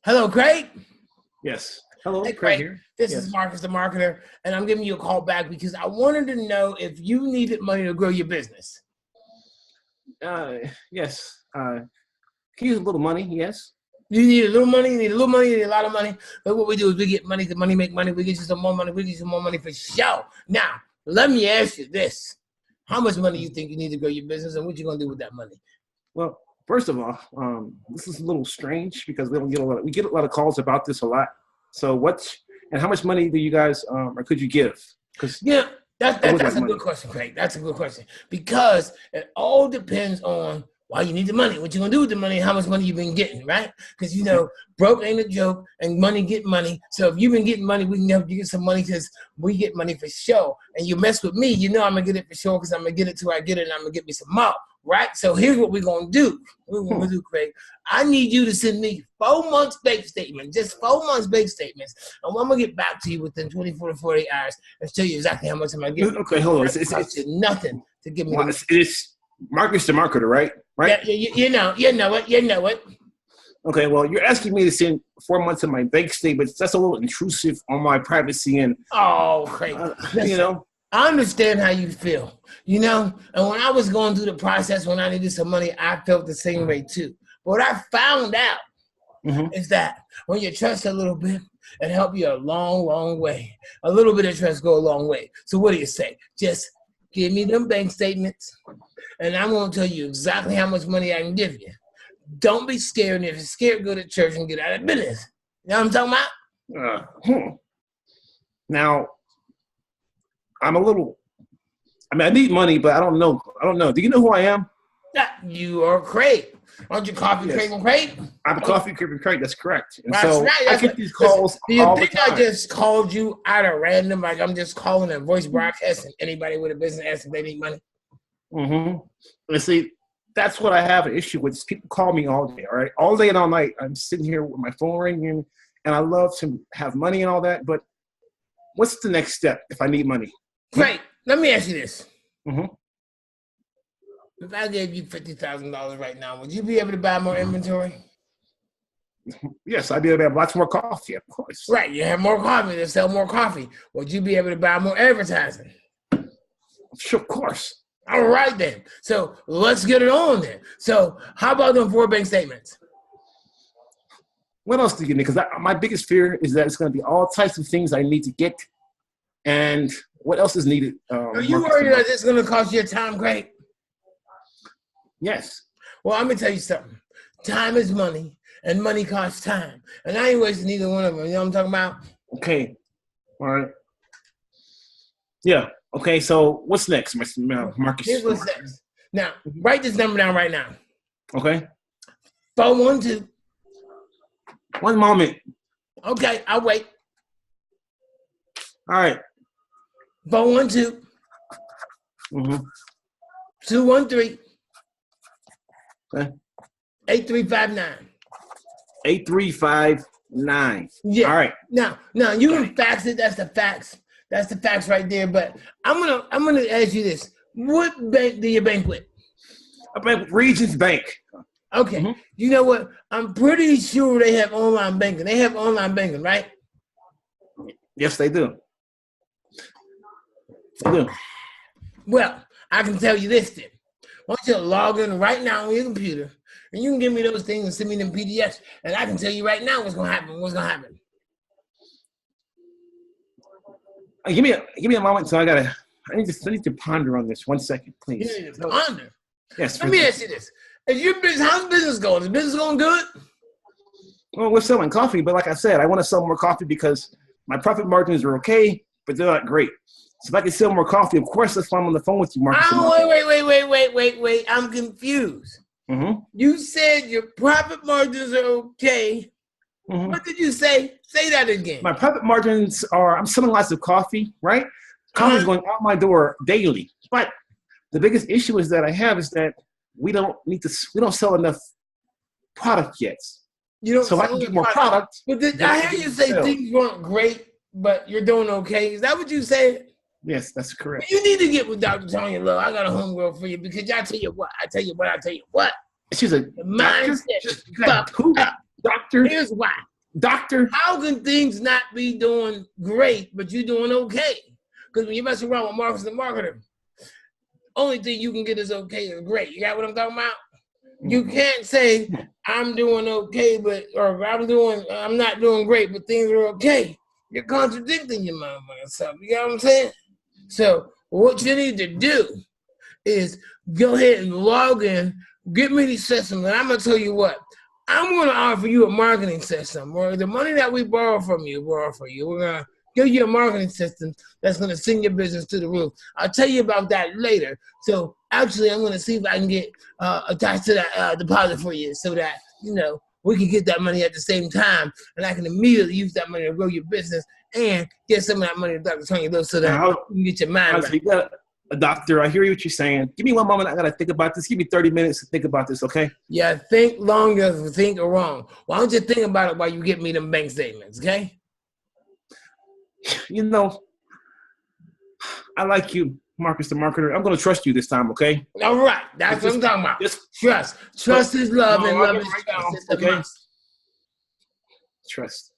Hello, Craig. Yes. Hello, Hey, Craig Craig. here. This is Yes. Marcus, the marketer, and I'm giving you a call back because I wanted to know if you needed money to grow your business. Uh, yes. Can you use a little money? Yes. You need a little money, you need a little money, you need a lot of money. But what we do is we get money, the money make money, we get you some more money, we get you some more money for sure. Now, let me ask you this. How much money you think you need to grow your business and what you gonna do with that money? Well, first of all, this is a little strange because we don't get a lot. We get a lot of calls about this a lot. So and how much money do you guys or could you give? Because Yeah, I would that's like a money. good question, Craig. That's a good question because it all depends on why you need the money, what you gonna do with the money, how much money you've been getting, right? Because broke ain't a joke, and money get money. So if you've been getting money, we can help you get some money because we get money for sure. And you mess with me, I'm gonna get it for sure because I'm gonna get it till I get it, and I'm gonna get me some more, right? So here's what we're gonna do. What we're gonna do, Craig. I need you to send me 4 months bank statement, just 4 months bank statements, and I'm gonna get back to you within 24 to 48 hours and tell you exactly how much I'm gonna get. Okay, hold on. It costs you nothing to give me the money. It's Marcus the marketer, right? Right. Yeah, you know it. Okay. Well, you're asking me to send 4 months of my bank statements. That's a little intrusive on my privacy, and Oh, Craig. Listen, I understand how you feel, and when I was going through the process, when I needed some money, I felt the same way too. But what I found out is that when you trust a little bit, it helps you a long, long way. A little bit of trust go a long way. So what do you say? Just give me them bank statements, and I'm going to tell you exactly how much money I can give you. Don't be scared. And if you're scared, go to church and get out of business. You know what I'm talking about? Now, I'm a little. I mean, I need money, but I don't know. Do you know who I am? Yeah, you are Craig. Aren't you Coffee Craig and Craig? I'm Coffee Craig. That's correct. And Right, so I get these calls do you all think the time. I just called you out of random? Like I'm just calling a voice broadcast and anybody with a business asking if they need money? And see, that's what I have an issue with. People call me all day, all right? All day and all night. I'm sitting here with my phone ringing, and I love to have money and all that, but what's the next step if I need money? Great. Let me ask you this. If I gave you $50,000 right now, would you be able to buy more inventory? Yes, I'd be able to have lots more coffee, of course. Right. You have more coffee to sell more coffee. Would you be able to buy more advertising? Sure, of course. All right, then. So let's get it on then. So how about them 4 bank statements? What else do you need? Because my biggest fear is that it's going to be all types of things I need to get. And what else is needed? Are you worried that it's going to cost you time, Craig? Yes. Well, I'm going to tell you something. Time is money, and money costs time. And I ain't wasting either one of them. You know what I'm talking about? Okay. All right. Yeah. Okay. So what's next, Marcus? Here's what's next. Now, write this number down right now. Okay. 412. One moment. Okay, I'll wait. All right. 412. 213. Okay. 8359. 8359. Yeah. All right. Now you can fax it. That's the fax. That's the fax right there. But I'm gonna ask you this: what bank do you bank with? I bank with Regions Bank. Okay. You know what? I'm pretty sure they have online banking. They have online banking, right? Yes, they do. They do. Well, I can tell you this then. Why don't you log in right now on your computer, and you can give me those things and send me them PDFs, and I can tell you right now what's gonna happen. What's gonna happen? Give me a moment. So I need to ponder on this. 1 second, please. You need to ponder. Yes. Let me ask you this: is your business? How's business going? Is business going good? Well, we're selling coffee, but like I said, I want to sell more coffee because my profit margins are okay, but they're not great. So if I can sell more coffee, of course, that's why I'm on the phone with you, Marcus. Wait. I'm confused. You said your profit margins are okay. What did you say? Say that again. My profit margins are, I'm selling lots of coffee, right? Coffee's going out my door daily. But the biggest issue is that I have is that we don't sell enough product yet. You don't. So if I can get more product. But I hear you say things weren't great, but you're doing okay. Is that what you said? Yes, that's correct. You need to get with Dr. Tanya Love. I got a homegirl for you because I tell you what. She's a The mindset. doctor. Doctor. Here's why. doctor. How can things not be doing great, but you doing okay? Because when you mess around with Marcus the marketer, only thing you can get is okay or great. You got what I'm talking about? You can't say I'm doing okay, or I'm not doing great, but things are okay. You're contradicting your yourself. You got what I'm saying? So what you need to do is go ahead and log in, get me these systems, and I'm gonna tell you what. I'm gonna offer you a marketing system where the money that we borrow from you. We're gonna give you a marketing system that's going to send your business to the roof. I'll tell you about that later. So actually, I'm going to see if I can get attached to that deposit for you so that, we can get that money at the same time, and I can immediately use that money to grow your business and get some of that money to Dr. Tony Lowe so that you can get your mind right. You got a doctor, I hear what you're saying. Give me one moment. I got to think about this. Give me 30 minutes to think about this, okay? Yeah, think longer than think wrong. Why don't you think about it while you get me them bank statements, okay? I like you, Marcus the marketer. I'm going to trust you this time, okay? All right. That's what I'm talking about. Trust. Trust is love, and love is trust. Okay? Trust.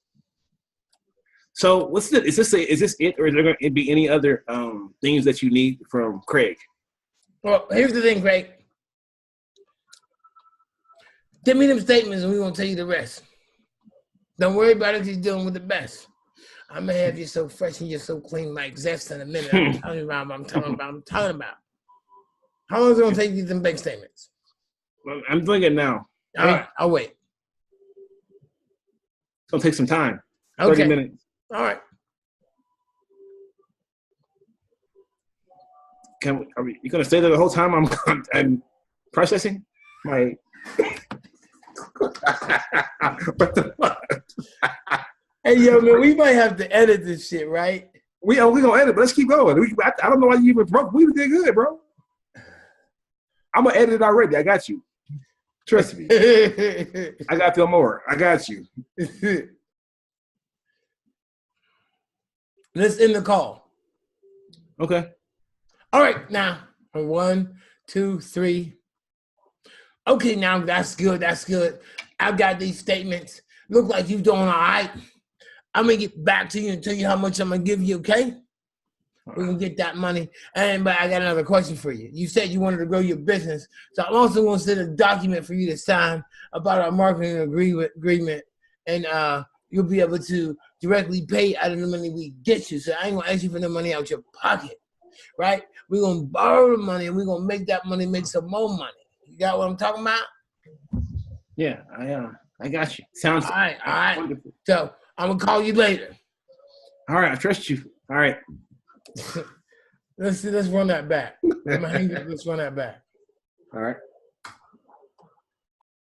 So what's it? Is this it, or is there going to be any other things that you need from Craig? Well, here's the thing, Craig. Give me them statements, and we're going to tell you the rest. Don't worry about it. He's dealing with the best. I'm gonna have you so fresh and you're so clean like Zest in a minute. I'm talking about. How long is it gonna take you them bank statements? Well, I'm doing it now. All right, I'll wait. It's gonna take some time. Okay. 30 minutes. All right. Are you gonna stay there the whole time? I'm processing my. What the fuck? Hey, yo, man, we might have to edit this shit, right? We gonna edit, but let's keep going. I don't know why you even broke. We did good, bro. I'm gonna edit it already. I got you. Trust me. I got Phil more. I got you. Let's end the call. Okay. All right, now 1, 2, 3. Okay, now that's good. That's good. I've got these statements. Look like you're doing all right. I'm going to get back to you and tell you how much I'm going to give you, okay? We're going to get that money. But I got another question for you. You said you wanted to grow your business. So I'm also going to send a document for you to sign about our marketing agreement. And you'll be able to directly pay out of the money we get you. So I ain't going to ask you for the money out your pocket, right? We're going to borrow the money, and we're going to make that money make some more money. You got what I'm talking about? Yeah, I got you. Sounds all right. Wonderful. So I'm gonna call you later. All right, I trust you. All right. Let's run that back. Let's run that back. All right.